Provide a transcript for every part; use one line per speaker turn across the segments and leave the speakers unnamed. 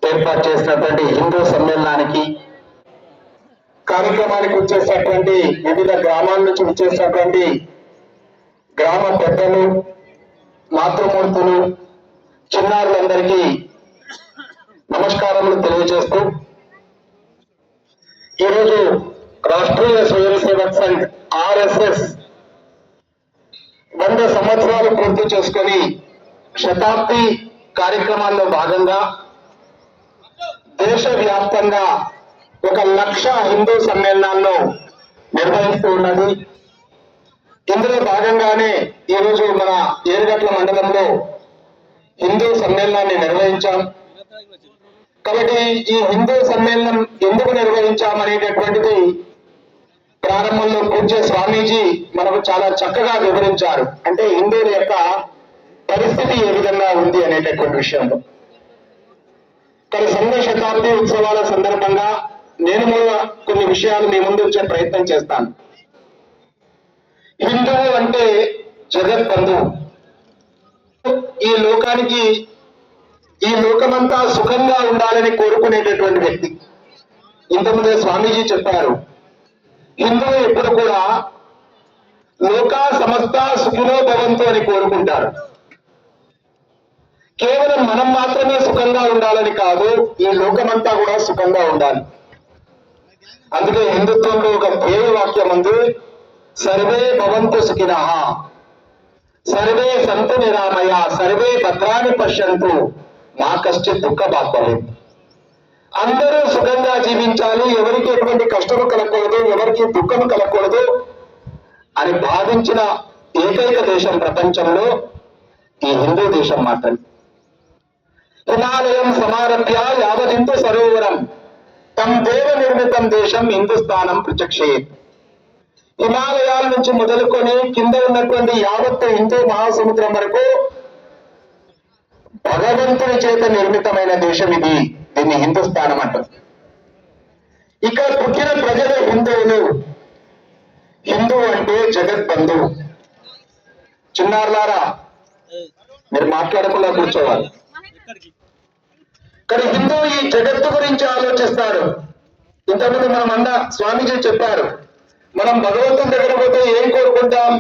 ఏర్పాటు చేసినటువంటి హిందూ సమ్మేళనానికి కార్యక్రమానికి వచ్చేసినటువంటి వివిధ గ్రామాల నుంచి వచ్చేసినటువంటి గ్రామ పెద్దలు, మాతృమూర్తులు, చిన్నారులందరికీ నమస్కారములు తెలియజేస్తూ ఈరోజు రాష్ట్రీయ స్వయం సేవక్ సంఘ్ RSS 100 సంవత్సరాలు పూర్తి చేసుకొని శతాబ్ది కార్యక్రమాల్లో భాగంగా దేశవ్యాప్తంగా 1,00,000 హిందూ సమ్మేళనాలను నిర్వహిస్తూ ఉన్నది. ఇందులో భాగంగానే ఈరోజు మన ఏరుగట్ల మండలంలో హిందూ సమ్మేళనాన్ని నిర్వహించాం. కాబట్టి ఈ హిందూ సమ్మేళనం ఎందుకు నిర్వహించామనేటటువంటిది ప్రారంభంలో పూజ్య స్వామీజీ మనకు చాలా చక్కగా వివరించారు. అంటే హిందువుల యొక్క పరిస్థితి ఏ విధంగా ఉంది అనేటటువంటి విషయంలో. కానీ సంఘ శతాబ్ది ఉత్సవాల సందర్భంగా నేను కొన్ని విషయాలు మీ ముందు ఉంచే ప్రయత్నం చేస్తాను. హిందువు అంటే జగద్బంధువు. ఈ లోకానికి, ఈ లోకమంతా సుఖంగా ఉండాలని కోరుకునేటటువంటి వ్యక్తి. ఇంతకుముందే స్వామీజీ చెప్పారు, హిందువు ఎప్పుడు కూడా లోకా సమస్త సుఖినో భవంతు అని కోరుకుంటారు. కేవలం మనం మాత్రమే సుఖంగా ఉండాలని కాదు, ఈ లోకమంతా కూడా సుఖంగా ఉండాలి. అందుకే హిందుత్వంలో ఒక ధ్యేయ వాక్యం ఉంది, సర్వే భవంతు సుఖినః, సర్వే సంతు నిరామయ, సర్వే భద్రాన్ని పశ్యంతు, మా కశ్చిత్ దుఃఖ భాగ్యలేదు. అందరూ సుఖంగా జీవించాలి, ఎవరికి ఎటువంటి కష్టము కలగకూడదు, ఎవరికి దుఃఖము కలగకూడదు అని భావించిన ఏకైక దేశం ప్రపంచంలో ఈ హిందూ దేశం మాత్రమే. హిమాలయం సమారభ్య యావదిందు సరోవరం తం దేవ నిర్మితం దేశం హిందుస్థానం ప్రత్యక్షేత్. హిమాలయాల నుంచి మొదలుకొని కింద ఉన్నటువంటి యావత్ హిందూ మహాసముద్రం వరకు భగవంతుని చేత నిర్మితమైన దేశం ఇది. దీన్ని హిందుస్థానం అంటారు. ఇక్కడ పుట్టిన ప్రజలు హిందువులు. హిందువు అంటే జగద్బంధువు. చిన్నారులారా, మీరు మాట్లాడకుండా కూర్చోవాలి. కానీ హిందువు ఈ జగత్తు గురించి ఆలోచిస్తాడు. ఇంతకుముందు మనం స్వామీజీ చెప్పారు, మనం భగవంతుని దగ్గర పోతే ఏం కోరుకుంటాం?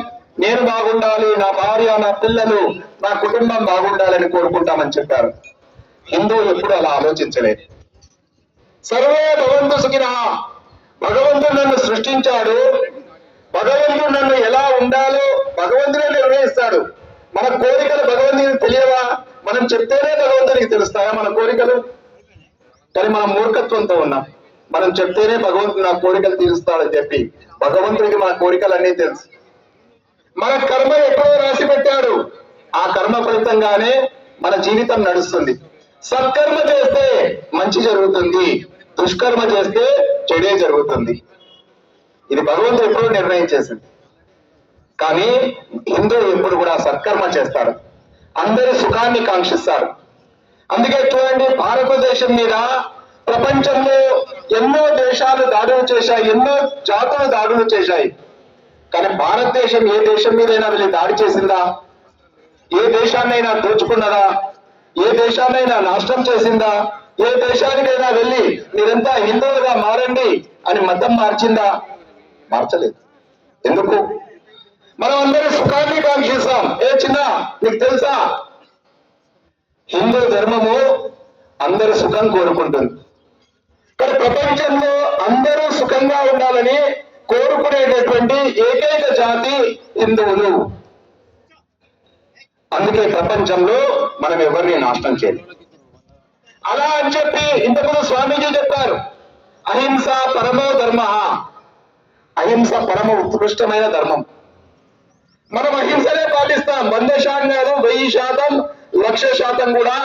నేను బాగుండాలి, నా భార్య, నా పిల్లలు, నా కుటుంబం బాగుండాలని కోరుకుంటామని చెప్పారు. హిందువు ఎప్పుడు అలా ఆలోచించలేదు. సర్వే భవంతు సుఖినః. భగవంతుడు నన్ను సృష్టించాడు, భగవంతుడు నన్ను ఎలా ఉండాలో భగవంతుడే నిర్ణయిస్తాడు. మన కోరికలు భగవంతునికి తెలియవా? మనం చెప్తేనే భగవంతునికి తెలుస్తాయా మన కోరికలు? కానీ మనం మూర్ఖత్వంతో ఉన్నాం. మనం చెప్తేనే భగవంతుడు నా కోరికలు తీరుస్తాడని చెప్పి భగవంతుడికి మన కోరికలన్నీ తెలుసు. మన కర్మ ఎక్కడో రాసి పెట్టాడు, ఆ కర్మ ఫలితంగానే మన జీవితం నడుస్తుంది. సత్కర్మ చేస్తే మంచి జరుగుతుంది, దుష్కర్మ చేస్తే చెడే జరుగుతుంది. ఇది భగవంతుడు ఎప్పుడూ నిర్ణయించేసింది. కానీ హిందువు ఎప్పుడు కూడా సత్కర్మ చేస్తాడు, అందరి సుఖాన్ని కాంక్షిస్తారు. అందుకే చూడండి, భారతదేశం మీద ప్రపంచంలో ఎన్నో దేశాలు దాడులు చేశాయి, ఎన్నో జాతులు దాడులు చేశాయి. కానీ భారతదేశం ఏ దేశం మీదైనా వెళ్ళి దాడి చేసిందా? ఏ దేశాన్నైనా దోచుకున్నదా? ఏ దేశాన్నైనా నాశనం చేసిందా? ఏ దేశానికైనా వెళ్ళి మీరంతా హిందువులుగా మారండి అని మతం మార్చిందా? మార్చలేదు. ఎందుకు? మనం అందరూ సుఖాన్ని కాంక్షిస్తాం. ఏ చిన్న, నీకు తెలుసా, హిందూ ధర్మము అందరూ సుఖం కోరుకుంటుంది. కానీ ప్రపంచంలో అందరూ సుఖంగా ఉండాలని కోరుకునేటటువంటి ఏకైక జాతి హిందువులు. అందుకే ప్రపంచంలో మనం ఎవరిని నాశనం చేయలేదు. అలా అని చెప్పి ఇంతకుముందు స్వామీజీ చెప్పారు, అహింస పరమో ధర్మ. అహింస పరమ ఉత్కృష్టమైన ధర్మం. మనం అహింసనే పాటిస్తాం. 100% కాదు, 1000%, 1,00,000% కూడా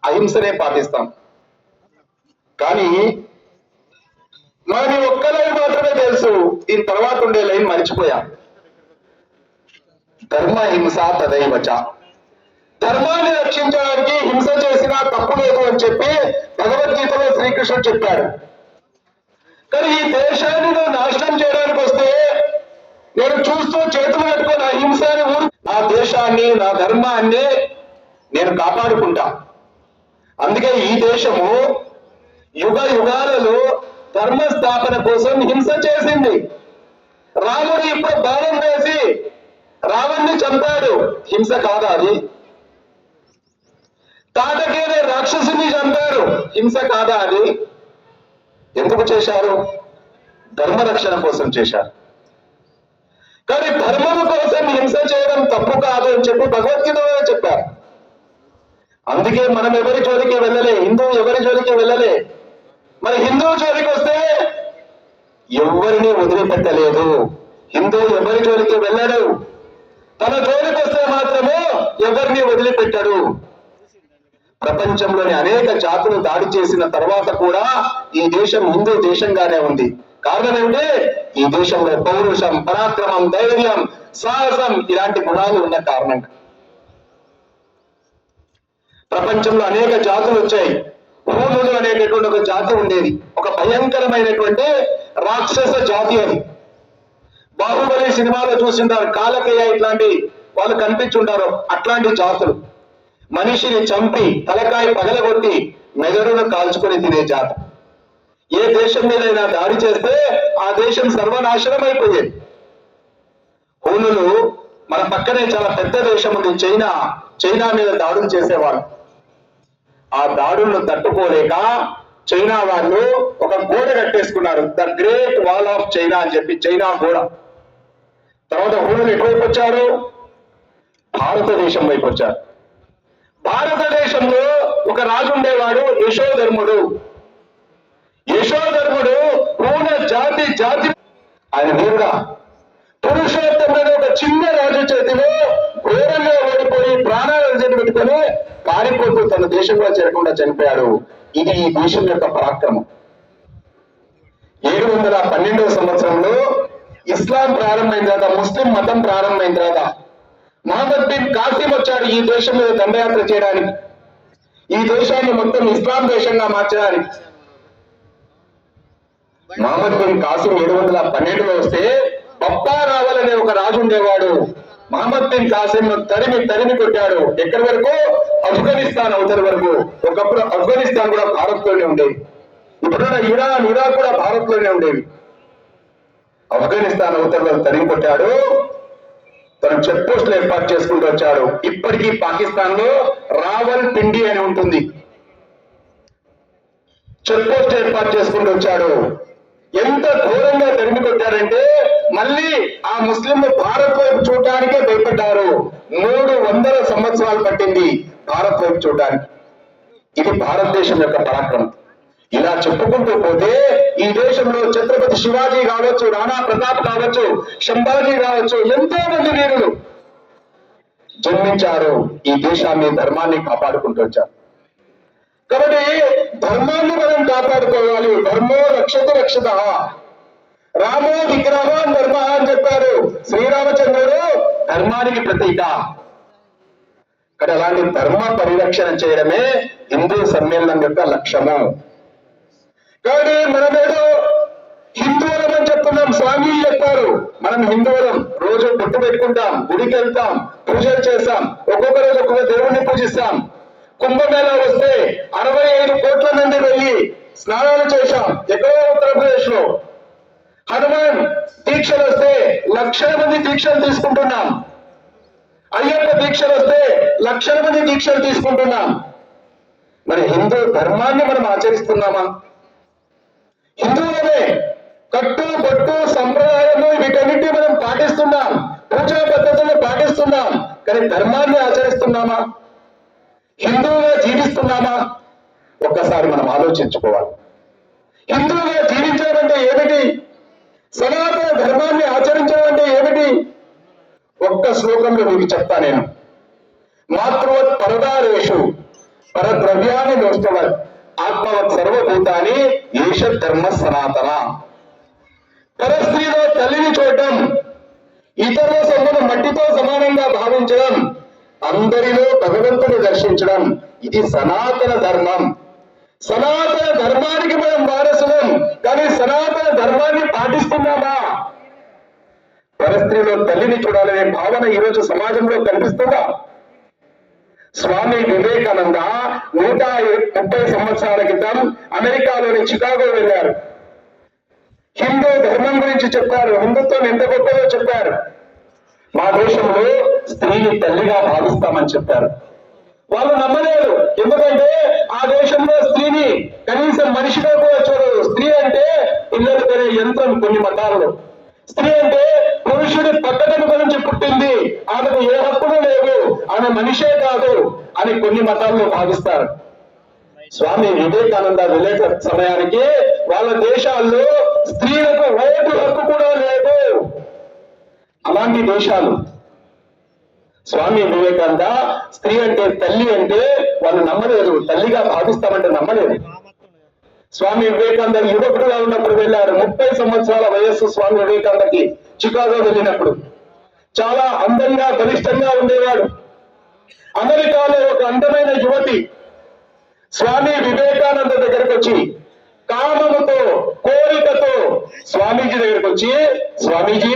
అహింసనే పాటిస్తాం. కానీ మనకి ఒక్క లైన్ మాత్రమే తెలుసు, దీని తర్వాత ఉండే లైన్ మర్చిపోయాం. ధర్మ హింస తదైవచ. ధర్మాన్ని రక్షించడానికి హింస చేసినా తప్పు లేదు అని చెప్పి భగవద్గీతలో శ్రీకృష్ణుడు చెప్పాడు. కానీ ఈ దేశాన్ని నాశనం చేయడానికి వస్తే నేను చూస్తూ చేతులు పెట్టుకుని అహింసని నా దేశాన్ని, నా ధర్మాన్ని నేను కాపాడుకుంటా. అందుకే ఈ దేశము యుగ యుగాలలో ధర్మ స్థాపన కోసం హింస చేసింది. రాముడు ఇప్పుడు బాణం వేసి రావణ్ణి చంపాడు, హింస కాదా అది? తాటకేనే రాక్షసుని చంపారు, హింస కాదా అది? ఎందుకు చేశారు? ధర్మ రక్షణ కోసం చేశారు. కానీ ధర్మము కోసం హింస చేయడం తప్పు కాదు అని చెప్పి భగవద్గీతలో చెప్పారు. అందుకే మనం ఎవరి జోలికి వెళ్ళలే, హిందువు ఎవరి జోలికి వెళ్ళలే. మరి హిందువు జోలికి వస్తే ఎవరిని వదిలిపెట్టలేదు. హిందువు ఎవరి జోలికి వెళ్ళడు, తన జోలికి వస్తే మాత్రమే ఎవరిని వదిలిపెట్టడు. ప్రపంచంలోని అనేక జాతులు దాడి చేసిన తర్వాత కూడా ఈ దేశం హిందూ దేశంగానే ఉంది. కారణం ఏమిటి? ఈ దేశంలో పౌరుషం, పరాక్రమం, ధైర్యం, సాహసం ఇలాంటి గుణాలు ఉన్న కారణంగా. ప్రపంచంలో అనేక జాతులు వచ్చాయి. హూనులు అనేటటువంటి ఒక జాతి ఉండేది, ఒక భయంకరమైనటువంటి రాక్షస జాతి అది. బాహుబలి సినిమాలో చూసింటారు, కాలకయ్య ఇట్లాంటి వాళ్ళు కనిపించుంటారు. అట్లాంటి జాతులు మనిషిని చంపి తలకాయ పగలగొట్టి మెదడును కాల్చుకొని తినే జాతి. ఏ దేశం మీదైనా దాడి చేస్తే ఆ దేశం సర్వనాశనం అయిపోయేది. హూనులు మన పక్కనే చాలా పెద్ద దేశం ఉంది చైనా. చైనా మీద దాడులు చేసేవాళ్ళు. ఆ దాడులను తట్టుకోలేక చైనా వాళ్ళు ఒక గోడ కట్టేసుకున్నారు, the great wall of China అని చెప్పి, చైనా గోడ. తర్వాత హూనులు ఎటువైపు వచ్చారు? భారతదేశం వైపు వచ్చారు. భారతదేశంలో ఒక రాజు ఉండేవాడు, యశోధర్ముడు. యశోధర్ముడు పూర్ణ జాతి ఆయన వీరుడా. పురుషోత్తముడు ఒక చిన్న రాజు చేతిలో ఘోరంగా ఓడిపోయి ప్రాణాలను పెట్టుకొని పారిపోతూ తన దేశంలో చేరకుండా చనిపోయాడు. ఇది ఈ దేశం యొక్క పరాక్రమం. 712వ సంవత్సరంలో ఇస్లాం ప్రారంభమైన తర్వాత, ముస్లిం మతం ప్రారంభమైన తర్వాత మహమ్మద్ బిన్ కాసిం వచ్చాడు ఈ దేశం మీద దండయాత్ర చేయడానికి, ఈ దేశాన్ని మొత్తం ఇస్లాం దేశంగా మార్చడానికి. మహమ్మద్ బిన్ కాసిం 712లో వస్తే బప్పా రావల్ అనే ఒక రాజు ఉండేవాడు. మహమ్మద్ బిన్ కాసిం తరిమి కొట్టాడు. ఎక్కడి వరకు? ఆఫ్ఘనిస్తాన్ అవతల వరకు. ఒకప్పుడు ఆఫ్ఘనిస్తాన్ కూడా భారత్ లోనే ఉండేది. ఇప్పుడున్న ఇరాక్ కూడా భారత్ లోనే ఉండేవి. ఆఫ్ఘనిస్తాన్ అవతల తరిమి కొట్టాడు. తను చెక్ పోస్టులు ఏర్పాటు చేసుకుంటూ వచ్చాడు. ఇప్పటికీ పాకిస్తాన్ లో రావల్ పిండి అని ఉంటుంది, చెక్ పోస్ట్ ఏర్పాటు చేసుకుంటూ వచ్చాడు. ఎంత ఘోరంగా తరిమి కొట్టారంటే మళ్ళీ ఆ ముస్లింలు భారత్ వైపు చూడటానికే భయపడ్డారు. 300 సంవత్సరాలు పట్టింది భారత్ వైపు చూడడానికి. ఇది భారతదేశం యొక్క పరాక్రమం. ఇలా చెప్పుకుంటూ పోతే ఈ దేశంలో ఛత్రపతి శివాజీ కావచ్చు, రాణా ప్రతాప్ కావచ్చు, సంభాజీ కావచ్చు, ఎంతో మంది వీరులు జన్మించారు. ఈ దేశాన్ని, ధర్మాన్ని కాపాడుకుంటూ వచ్చారు. కాబట్టి ధర్మాన్ని మనం కాపాడుకోవాలి. ధర్మో రక్షత రక్షత, రామో విగ్రహం ధర్మ అని చెప్పారు శ్రీరామచంద్రుడు, ధర్మానికి ప్రతీక. కానీ అలాంటి ధర్మ పరిరక్షణ చేయడమే హిందూ సమ్మేళనం యొక్క లక్ష్యము. కాబట్టి మనమేదో హిందువులం అని చెప్తున్నాం. స్వామి చెప్పారు మనం హిందువులం, రోజు బొట్టు పెట్టుకుంటాం, గుడికి వెళ్తాం, పూజలు చేస్తాం, ఒక్కొక్క రోజు ఒక్కొక్క దేవుణ్ణి పూజిస్తాం. కుంభమేళా వస్తే 65 కోట్ల మంది వెళ్ళి స్నానాలు చేశాం ఎక్కడో ఉత్తరప్రదేశ్ లో. హనుమాన్ దీక్షలు వస్తే లక్షల మంది దీక్షలు తీసుకుంటున్నాం. అయ్యప్ప దీక్షలు వస్తే లక్షల మంది దీక్షలు తీసుకుంటున్నాం. మరి హిందూ ధర్మాన్ని మనం ఆచరిస్తున్నామా? హిందువులమే కట్టు బొట్టు సంప్రదాయము వీటన్నిటి మనం పాటిస్తున్నాం, పూజా పద్ధతులను పాటిస్తున్నాం. కానీ ధర్మాన్ని ఆచరిస్తున్నామా? హిందువుగా జీవిస్తున్నామా? ఒక్కసారి మనం ఆలోచించుకోవాలి. హిందువుగా జీవించడం అంటే ఏమిటి? సనాతన ధర్మాన్ని ఆచరించడం అంటే ఏమిటి? ఒక్క శ్లోకంలో మీకు చెప్తా నేను. మాతృవత్ పరదారేషు పరద్రవ్యాన్ని నోస్తవత్ ఆత్మవత్ సర్వభూతాన్ని ఏష ధర్మ సనాతన. పరస్త్రీలో తల్లిని చూడటం, ఇతరుల సొమ్మును మట్టితో సమానంగా భావించడం, అందరిలో భగవంతుని దర్శించడం, ఇది సనాతన ధర్మం. సనాతన ధర్మానికి మనం వారసులం. కానీ సనాతన ధర్మాన్ని పాటిస్తున్నామా? పరస్త్రీలో తల్లిని చూడాలనే భావన ఈరోజు సమాజంలో కనిపిస్తుందా? స్వామి వివేకానంద 130 సంవత్సరాల క్రితం అమెరికాలోని చికాగో వెళ్ళారు. హిందూ ధర్మం గురించి చెప్పారు, హిందుత్వం ఎంత గొప్పదో చెప్పారు. మా దేశంలో స్త్రీని తల్లిగా భావిస్తామని చెప్పారు. వాళ్ళు నమ్మలేదు. ఎందుకంటే ఆ దేశంలో స్త్రీని కనీసం మనిషిగా కూడా చూడదు. స్త్రీ అంటే పిల్లలు పెరిగే యంత్రం కొన్ని మతాలలో. స్త్రీ అంటే పురుషుడి పక్కన గురించి పుట్టింది, ఆమెకు ఏ హక్కులు లేవు, ఆమె మనిషే కాదు అని కొన్ని మతాల్లో భావిస్తారు. స్వామి వివేకానంద వెళ్ళే సమయానికి వాళ్ళ దేశాల్లో స్త్రీలకు ఓటు హక్కు కూడా లేదు. అలాంటి దేశాలు. స్వామి వివేకానంద స్త్రీ అంటే తల్లి అంటే వాళ్ళు నమ్మలేదు, తల్లిగా భావిస్తామంటే నమ్మలేదు. స్వామి వివేకానంద యువకుడుగా ఉన్నప్పుడు వెళ్ళారు. 30 సంవత్సరాల వయస్సు స్వామి వివేకానందకి చికాగో వెళ్ళినప్పుడు. చాలా అందంగా బలిష్టంగా ఉండేవాడు. అమెరికాలో ఒక అందమైన యువతి స్వామి వివేకానంద దగ్గరకు వచ్చి కామముతో, కోరికతో స్వామీజీ దగ్గరకు వచ్చి, స్వామీజీ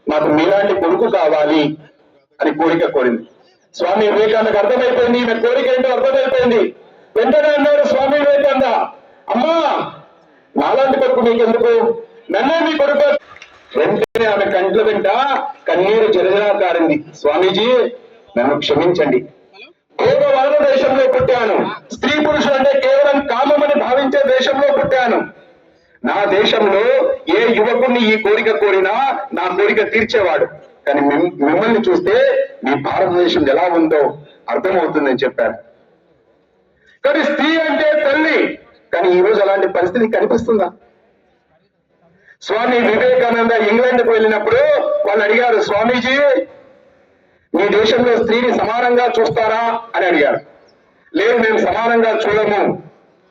నాకు మీలాంటి కొడుకు కావాలి అని కోరిక కోరింది. స్వామి వివేకానందకు అర్థమైపోయింది, ఈమె కోరిక ఏంటో అర్థమైపోయింది. వెంటనే అన్నాడు స్వామి వివేకానంద, అమ్మా నాలాంటి కొడుకు నీకెందుకు, నన్నే మీ కొడుకు. వెంటనే ఆమె కంట్ల వెంట కన్నీరు జలజలా కారింది. స్వామీజీ నన్ను క్షమించండి, కేవలం దేశంలో పుట్టాను, స్త్రీ పురుషులు అంటే కేవలం కామమని భావించే దేశంలో పుట్టాను. నా దేశంలో ఏ యువకుడిని ఈ కోరిక కోరినా నా కోరిక తీర్చేవాడు. కానీ మిమ్మల్ని చూస్తే మీ భారతదేశం ఎలా ఉందో అర్థమవుతుందని చెప్పారు. కానీ స్త్రీ అంటే తల్లి. కానీ ఈ రోజు అలాంటి పరిస్థితి కనిపిస్తుందా? స్వామి వివేకానంద ఇంగ్లాండ్కు వెళ్ళినప్పుడు వాళ్ళు అడిగారు, స్వామీజీ మీ దేశంలో స్త్రీని సమానంగా చూస్తారా అని అడిగారు. లేదు, మేము సమానంగా చూడము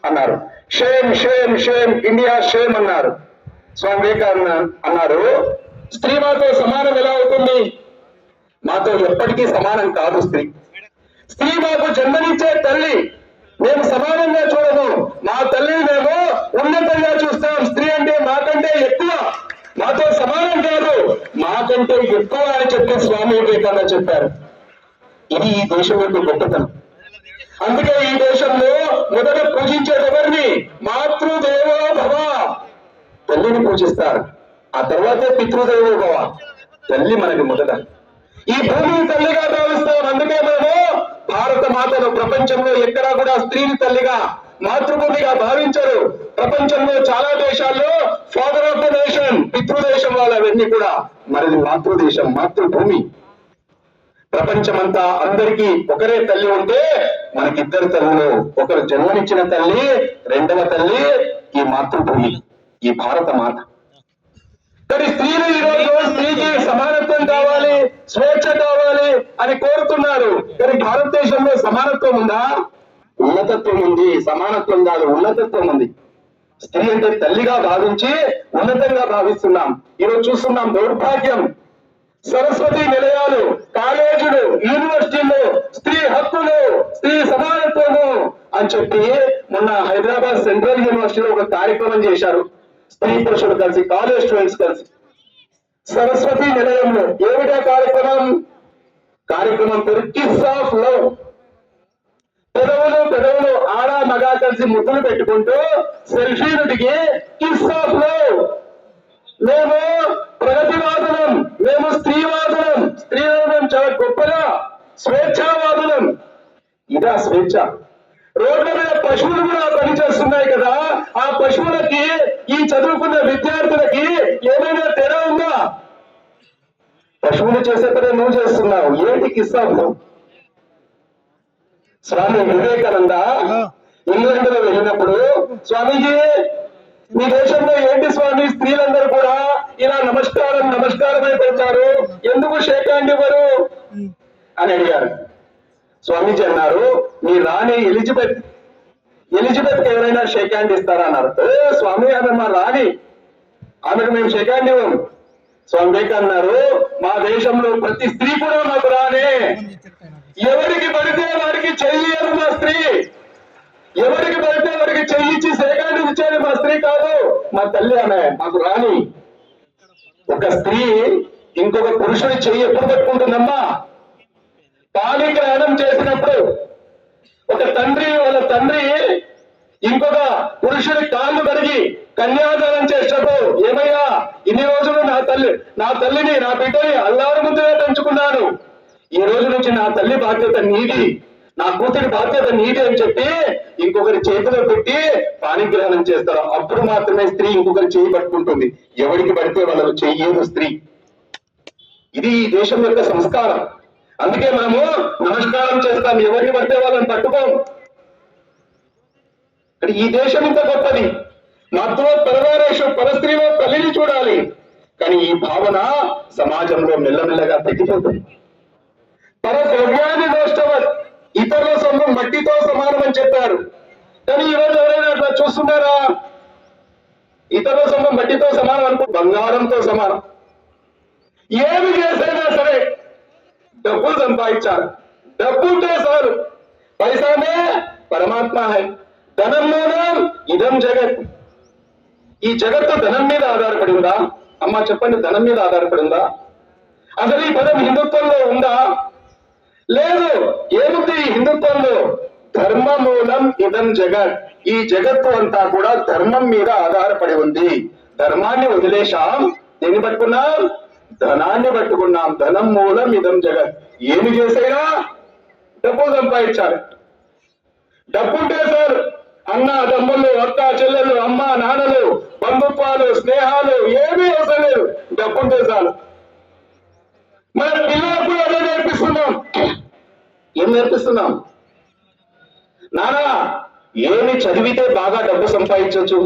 అన్నారు. Shame shame shame India shame అన్నారు. స్వామి వివేకానంద అన్నారు, స్త్రీ మాతో సమానం ఎలా అవుతుంది? మాతో ఎప్పటికీ సమానం కాదు స్త్రీ. స్త్రీ మాకు జన్మనిచ్చే తల్లి, మేము సమానంగా చూడము. మా తల్లిని మేము ఉన్నతంగా చూస్తాం. స్త్రీ అంటే మాకంటే ఎక్కువ, మాతో సమానం కాదు, మాకంటే ఎక్కువ అని చెప్పి స్వామి వివేకానంద చెప్పారు. ఇది ఈ దేశం యొక్క గొప్పతనం. అందుకే ఈ దేశంలో మొదట పూజించేది ఎవరిని? మాతృదేవో భవ, తల్లిని పూజిస్తారు. ఆ తర్వాతే పితృదేవో భవ, తల్లి మనకి మొదట. ఈ భూమిని తల్లిగా భావిస్తాం. అందుకే మేము భారత మాతను ప్రపంచంలో ఎక్కడా కూడా స్త్రీని తల్లిగా, మాతృభూమిగా భావించరు. ప్రపంచంలో చాలా దేశాల్లో ఫాదర్ ఆఫ్ ద నేషన్, పితృదేశం వాళ్ళు అవన్నీ కూడా, మనది మాతృదేశం, మాతృభూమి. ప్రపంచమంతా అందరికీ ఒకరే తల్లి ఉంటే మనకిద్దరు తల్లులు. ఒకరు జన్మనిచ్చిన తల్లి, రెండవ తల్లి ఈ మాతృభూమి, ఈ భారత మాత. కానీ స్త్రీలు ఈరోజు స్త్రీకి సమానత్వం కావాలి, స్వేచ్ఛ కావాలి అని కోరుతున్నారు. కానీ భారతదేశంలో సమానత్వం ఉందా? ఉన్నతత్వం ఉంది. సమానత్వం కాదు, ఉన్నతత్వం ఉంది. స్త్రీ అంటే తల్లిగా భావించి ఉన్నతంగా భావిస్తున్నాం. ఈరోజు చూస్తున్నాం దౌర్భాగ్యం. సరస్వతి నిలయాలు, కాలేజీలు, యూనివర్సిటీలు స్త్రీ హక్కులు, స్త్రీ సమానత్వము అని చెప్పి మొన్న హైదరాబాద్ సెంట్రల్ యూనివర్సిటీలో ఒక కార్యక్రమం చేశారు. స్త్రీ పురుషులు కలిసి, కాలేజ్ స్టూడెంట్స్ కలిసి సరస్వతి నిలయంలో. ఏమిటా కార్యక్రమం పేరు కిస్ ఆఫ్ లవ్. పెదవులు ఆడ మగ కలిసి ముద్దులు పెట్టుకుంటూ సెల్ఫీలు దిగి కిస్ ఆఫ్ లవ్. మేము ప్రగతివాదులం, మేము స్త్రీవాదులం, స్త్రీలను మేము చాలా గొప్పగా స్వేచ్ఛావాదులం. ఇదా స్వేచ్ఛ? రోడ్ల మీద పశువులు కూడా పనిచేస్తున్నాయి కదా, ఆ పశువులకి ఈ చదువుకున్న విద్యార్థులకి ఏమైనా తేడా ఉందా? పశువులు చేసే పని నువ్వు చేస్తున్నావు, ఏంటి కిస్సాము? స్వామి వివేకానంద ఇంగ్లాండ్ లో వెళ్ళినప్పుడు, స్వామీజీ మీ దేశంలో ఏంటి స్వామి స్త్రీలందరూ కూడా ఇలా నమస్కారం నమస్కారం అని పెడతారు, ఎందుకు షేక్ హ్యాండ్ ఇవ్వరు అని అడిగారు. స్వామీజీ అన్నారు, మీ రాణి ఎలిజబెత్ ఎవరైనా షేక్ హ్యాండ్ ఇస్తారా అన్నారు. స్వామి ఆమె మా రాణి, ఆమెకు మేము షేక్ హ్యాండ్ ఇవ్వం. స్వామి వివేకానంద అన్నారు, మా దేశంలో ప్రతి స్త్రీ కూడా మాకు రానే. ఎవరికి పడితే వారికి చెయ్యరు మా స్త్రీ, ఎవరికి పడితే వారికి చెయ్యిచ్చి షేక్ హ్యాండ్ ఇచ్చేది మా స్త్రీ కాదు, మా తల్లి ఆమె, మాకు రాణి. ఒక స్త్రీ ఇంకొక పురుషుని చెయ్యి ఎప్పుడు పెట్టుకుంటుందమ్మా? పాణిగ్రహణం చేసినప్పుడు ఒక తండ్రి వాళ్ళ తండ్రి ఇంకొక పురుషుడి కాళ్ళు కడిగి కన్యాదానం చేసినప్పుడు, ఏమయ్యా ఇన్ని రోజులు నా తల్లిని నా బిడ్డని అల్లారు ముద్దుగా పెంచుకున్నాను, ఈ రోజు నుంచి నా తల్లి బాధ్యత నీది, నా కూతురి బాధ్యత నీది అని చెప్పి ఇంకొకరి చేతిలో పెట్టి పాణిగ్రహణం చేస్తారు. అప్పుడు మాత్రమే స్త్రీ ఇంకొకరి చేయి పట్టుకుంటుంది. ఎవరికి పడితే వాళ్ళకు చెయ్యదు స్త్రీ. ఇది ఈ దేశం యొక్క సంస్కారం. అందుకే మనము నమస్కారం చేస్తాం, ఎవరికి పడితే వాళ్ళని పట్టుకోం. ఈ దేశం ఇంత గొప్పది. మత్వ పరవారేషు, పరస్త్రీలో తల్లిని చూడాలి. కానీ ఈ భావన సమాజంలో మెల్లమెల్లగా తగ్గిపోతుంది. పరద్రవ్యాన్ని దోష్టవత్, ఇతరుల సొమ్ము మట్టితో సమానం అని చెప్పారు. కానీ ఈరోజు ఎవరైనా అట్లా చూస్తున్నారా? ఇతరుల సొమ్ము మట్టితో సమానం అనుకో, బంగారంతో సమానం. ఏమి చేసైనా సరే డబ్బులు సంపాదించాలి. డబ్బు ఉంటే చాలు. పైసానే పరమాత్మ హై. ధనం మూలం ఇదం జగత్. ఈ జగత్తు ధనం మీద ఆధారపడిందా? అమ్మా చెప్పండి, ధనం మీద ఆధారపడిందా? అసలు ఈ పదం హిందుత్వంలో ఉందా? లేదు. ఏముంది ఈ హిందుత్వంలో? ధర్మ మూలం ఇదం జగత్. ఈ జగత్తు అంతా కూడా ధర్మం మీద ఆధారపడి ఉంది. ధర్మాన్ని వదిలేశాం, దేన్ని పట్టుకున్నాం? ధనాన్ని పట్టుకున్నాం. ధనం మూలం ఇదం జగత్. ఏమి చేసైనా డబ్బు సంపాదించాలి. డబ్బుంటే సార్ అన్న తమ్ముళ్ళు, అక్క చెల్లెలు, అమ్మ నాన్నలు, బంధుత్వాలు, స్నేహాలు ఏమీ అవసరం లేదు. డబ్బుంటే చాలు. మన పిల్లలకు అదే నేర్పిస్తున్నాం. ఏం నేర్పిస్తున్నాం? నానా ఏమి చదివితే బాగా డబ్బు సంపాదించవచ్చు?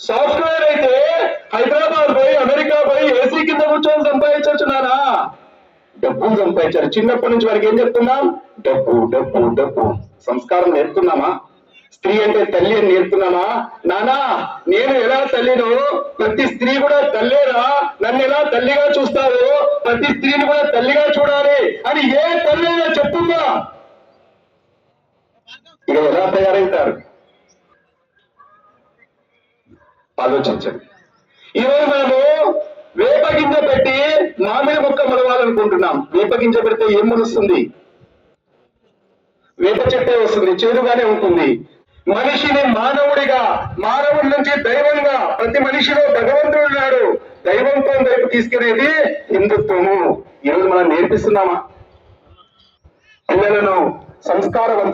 సాఫ్ట్వేర్ అయితే హైదరాబాద్ పోయి, అమెరికా పోయి ఏసీ కింద కూర్చొని సంపాదించవచ్చు నానా. డబ్బును సంపాదించారు. చిన్నప్పటి నుంచి వారికి ఏం చెప్తున్నాం? డబ్బు డబ్బు డబ్బు. సంస్కారం నేర్పుతున్నామా? స్త్రీ అంటే తల్లి అని నేర్పుతున్నామా? నానా నేను ఎలా తల్లినో ప్రతి స్త్రీ కూడా తల్లేరా, నన్ను ఎలా తల్లిగా చూస్తావో ప్రతి స్త్రీని కూడా తల్లిగా చూడాలి అని ఏ తల్లి అయినా చెప్తుందా? ఇక ఎలా తయారవుతారు ఆలోచించండి. ఈరోజు మనము వేప గింజ పెట్టి మామిడి మొక్క మొలవాలనుకుంటున్నాం. వేప గింజ పెడితే ఏం మొలుస్తుంది? వేప చెట్టే వస్తుంది, చేదుగానే ఉంటుంది. మనిషిని మానవుడిగా, మానవుడి నుంచి దైవంగా, ప్రతి మనిషిలో భగవంతుడు ఉన్నాడు, దైవంతో వైపు తీసుకునేది హిందుత్వము. ఈరోజు మనం నేర్పిస్తున్నామా పిల్లలను సంస్కారవంతం?